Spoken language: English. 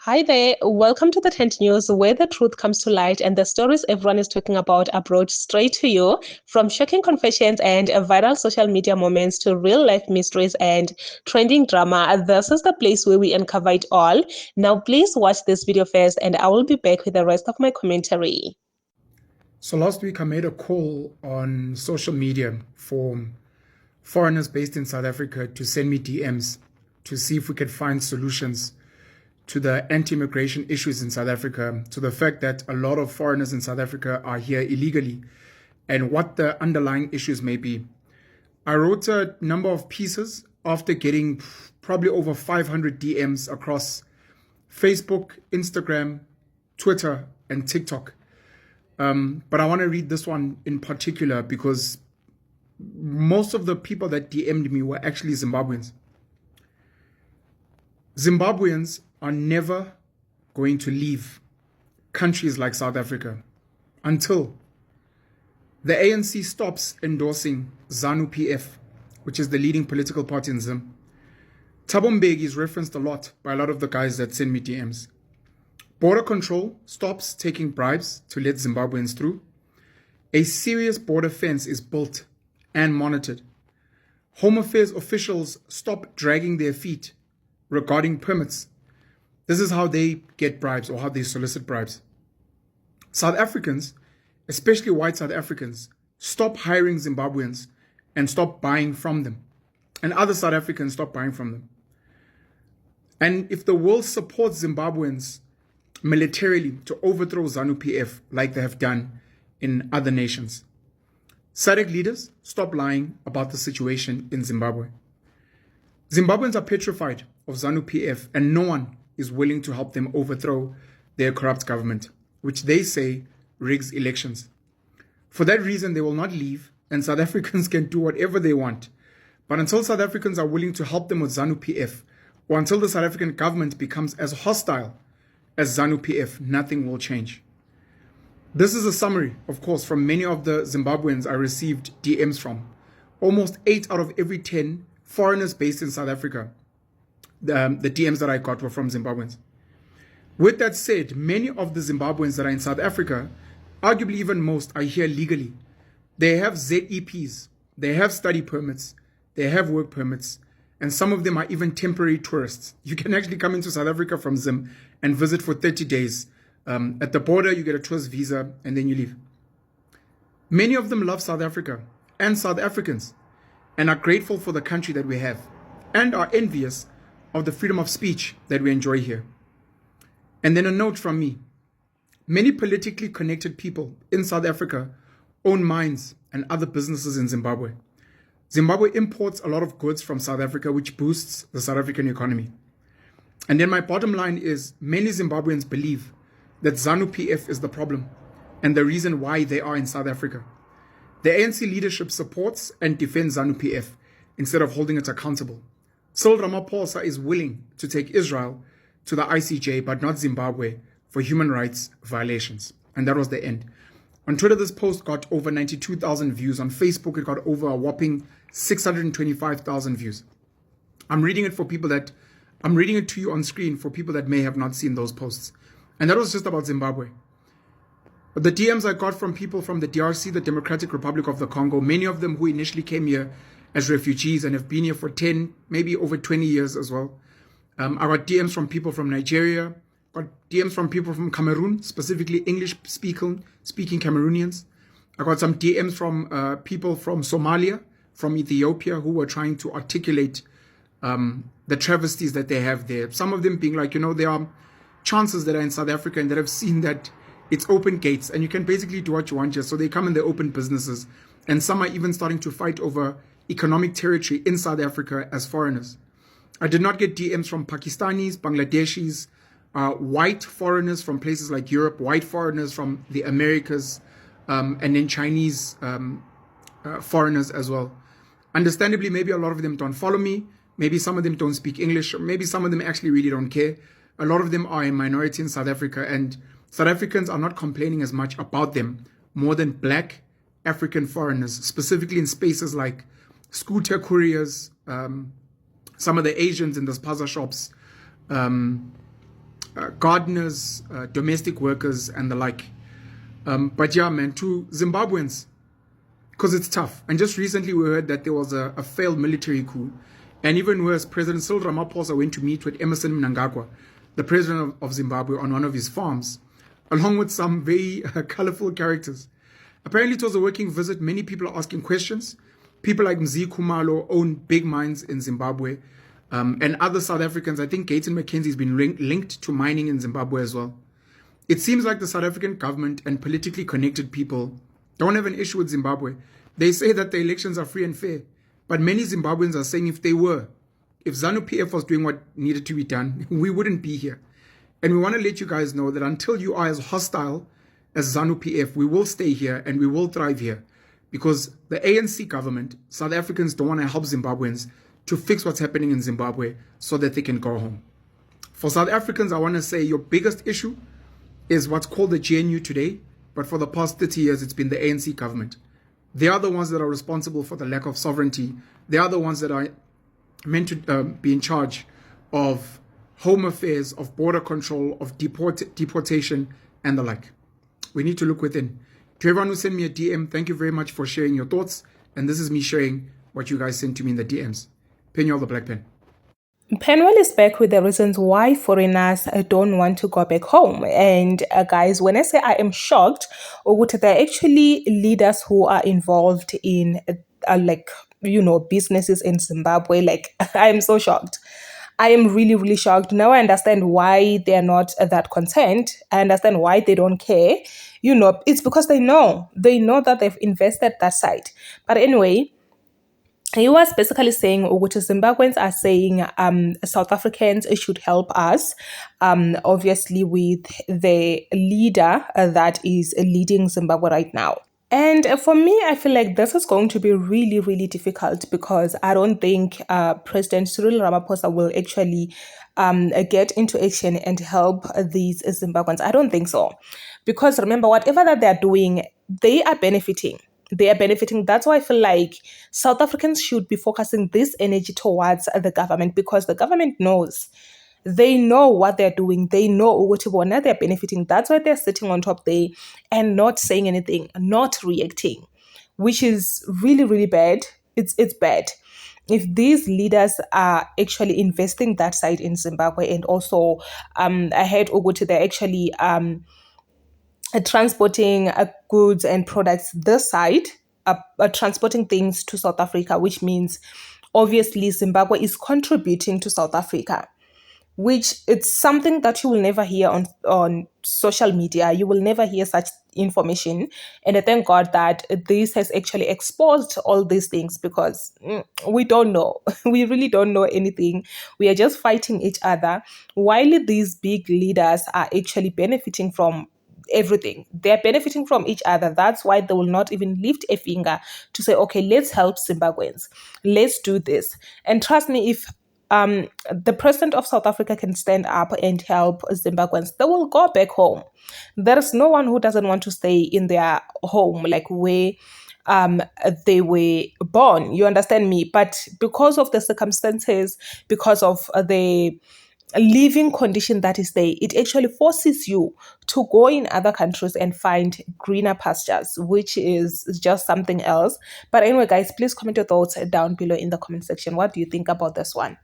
Hi there, welcome to the Tent News, where the truth comes to light and the stories everyone is talking about are brought straight to you. From shocking confessions and viral social media moments to real life mysteries and trending drama, this is the place where we uncover it all. Now, please watch this video first, and I will be back with the rest of my commentary. So last week I made a call on social media for foreigners based in South Africa to send me DMs to see if we could find solutions to the anti-immigration issues in South Africa, to the fact that a lot of foreigners in South Africa are here illegally, and what the underlying issues may be. I wrote a number of pieces after getting probably over 500 DMs across Facebook, Instagram, Twitter, and TikTok. But I want to read this one in particular because most of the people that DM'd me were actually Zimbabweans. Zimbabweans are never going to leave countries like South Africa until the ANC stops endorsing ZANU-PF, which is the leading political party in Zim. Thabo Mbeki is referenced a lot by a lot of the guys that send me DMs. Border control stops taking bribes to let Zimbabweans through. A serious border fence is built and monitored. Home Affairs officials stop dragging their feet regarding permits. This is how they get bribes or how they solicit bribes. South Africans, especially white South Africans, stop hiring Zimbabweans and stop buying from them. And other South Africans stop buying from them. And if the world supports Zimbabweans militarily to overthrow ZANU-PF like they have done in other nations, SADC leaders stop lying about the situation in Zimbabwe. Zimbabweans are petrified of ZANU-PF and no one is willing to help them overthrow their corrupt government, which they say rigs elections. For that reason, they will not leave and South Africans can do whatever they want. But until South Africans are willing to help them with ZANU-PF, or until the South African government becomes as hostile as ZANU-PF, nothing will change. This is a summary, of course, from many of the Zimbabweans I received DMs from. Almost 8 out of every 10 foreigners based in South Africa, the DMs that I got were from Zimbabweans. With that said, many of the Zimbabweans that are in South Africa, arguably even most, are here legally. They have ZEPs, they have study permits, they have work permits, and some of them are even temporary tourists. You can actually come into South Africa from Zim and visit for 30 days. At the border, you get a tourist visa and then you leave. Many of them love South Africa and South Africans and are grateful for the country that we have and are envious of the freedom of speech that we enjoy here. And then a note from me. Many politically connected people in South Africa own mines and other businesses in Zimbabwe. Zimbabwe imports a lot of goods from South Africa, which boosts the South African economy. And then my bottom line is many Zimbabweans believe that ZANU-PF is the problem and the reason why they are in South Africa. The ANC leadership supports and defends ZANU-PF instead of holding it accountable. Cyril Ramaphosa is willing to take Israel to the ICJ, but not Zimbabwe, for human rights violations. And that was the end. On Twitter, this post got over 92,000 views. On Facebook, it got over a whopping 625,000 views. I'm reading it to you on screen for people that may have not seen those posts. And that was just about Zimbabwe. But the DMs I got from people from the DRC, the Democratic Republic of the Congo, many of them who initially came here as refugees and have been here for 10, maybe over 20 years as well. I got DMs from people from Nigeria, got DMs from people from Cameroon, specifically English-speaking Cameroonians. I got some DMs from people from Somalia, from Ethiopia, who were trying to articulate the travesties that they have there. Some of them being like, there are chances that are in South Africa and that have seen that it's open gates and you can basically do what you want here. So they come and they open businesses. And some are even starting to fight over economic territory in South Africa as foreigners. I did not get DMs from Pakistanis, Bangladeshis, white foreigners from places like Europe, white foreigners from the Americas, and then Chinese foreigners as well. Understandably, maybe a lot of them don't follow me. Maybe some of them don't speak English. Or maybe some of them actually really don't care. A lot of them are a minority in South Africa, and South Africans are not complaining as much about them more than black African foreigners, specifically in spaces like scooter couriers, some of the Asians in the spaza shops, gardeners, domestic workers, and the like. But yeah, man, to Zimbabweans, because it's tough. And just recently we heard that there was a failed military coup. And even worse, President Cyril Ramaphosa went to meet with Emerson Mnangagwa, the president of Zimbabwe, on one of his farms, along with some very colorful characters. Apparently it was a working visit. Many people are asking questions. People like Mzee Khumalo own big mines in Zimbabwe. And other South Africans, I think Gates and McKenzie has been linked to mining in Zimbabwe as well. It seems like the South African government and politically connected people don't have an issue with Zimbabwe. They say that the elections are free and fair. But many Zimbabweans are saying if ZANU-PF was doing what needed to be done, we wouldn't be here. And we want to let you guys know that until you are as hostile as ZANU-PF, we will stay here and we will thrive here. Because the ANC government, South Africans don't want to help Zimbabweans to fix what's happening in Zimbabwe so that they can go home. For South Africans, I want to say your biggest issue is what's called the GNU today. But for the past 30 years, it's been the ANC government. They are the ones that are responsible for the lack of sovereignty. They are the ones that are meant to be in charge of home affairs, of border control, of deportation, and the like. We need to look within. To everyone who sent me a DM, thank you very much for sharing your thoughts. And this is me sharing what you guys sent to me in the DMs. Penuel the Black Pen. Penuel is back with the reasons why foreigners don't want to go back home. And guys, when I say I am shocked, there are actually leaders who are involved in businesses in Zimbabwe. Like, I am so shocked. I am really, really shocked. Now I understand why they're not that content. I understand why they don't care. It's because they know that they've invested that side. But anyway, he was basically saying, which Zimbabweans are saying, South Africans should help us, obviously with the leader that is leading Zimbabwe right now. And for me, I feel like this is going to be really, really difficult because I don't think President Cyril Ramaphosa will actually get into action and help these Zimbabweans. I don't think so. Because remember, whatever that they're doing, they are benefiting. That's why I feel like South Africans should be focusing this energy towards the government because the government knows. They know what they're doing. They know what they're benefiting. That's why they're sitting on top there and not saying anything, not reacting, which is really, really bad. It's bad. If these leaders are actually investing that side in Zimbabwe and also I heard they're actually transporting goods and products this side, transporting things to South Africa, which means obviously Zimbabwe is contributing to South Africa, which it's something that you will never hear on social media. You will never hear such information. And I thank God that this has actually exposed all these things because we don't know. We really don't know anything. We are just fighting each other while these big leaders are actually benefiting from everything. They're benefiting from each other. That's why they will not even lift a finger to say, okay, let's help Zimbabweans. Let's do this. And trust me, if the president of South Africa can stand up and help Zimbabweans, they will go back home. There is no one who doesn't want to stay in their home, like where they were born. You understand me? But because of the circumstances, because of the living condition that is there, it actually forces you to go in other countries and find greener pastures, which is just something else. But anyway, guys, please comment your thoughts down below in the comment section. What do you think about this one?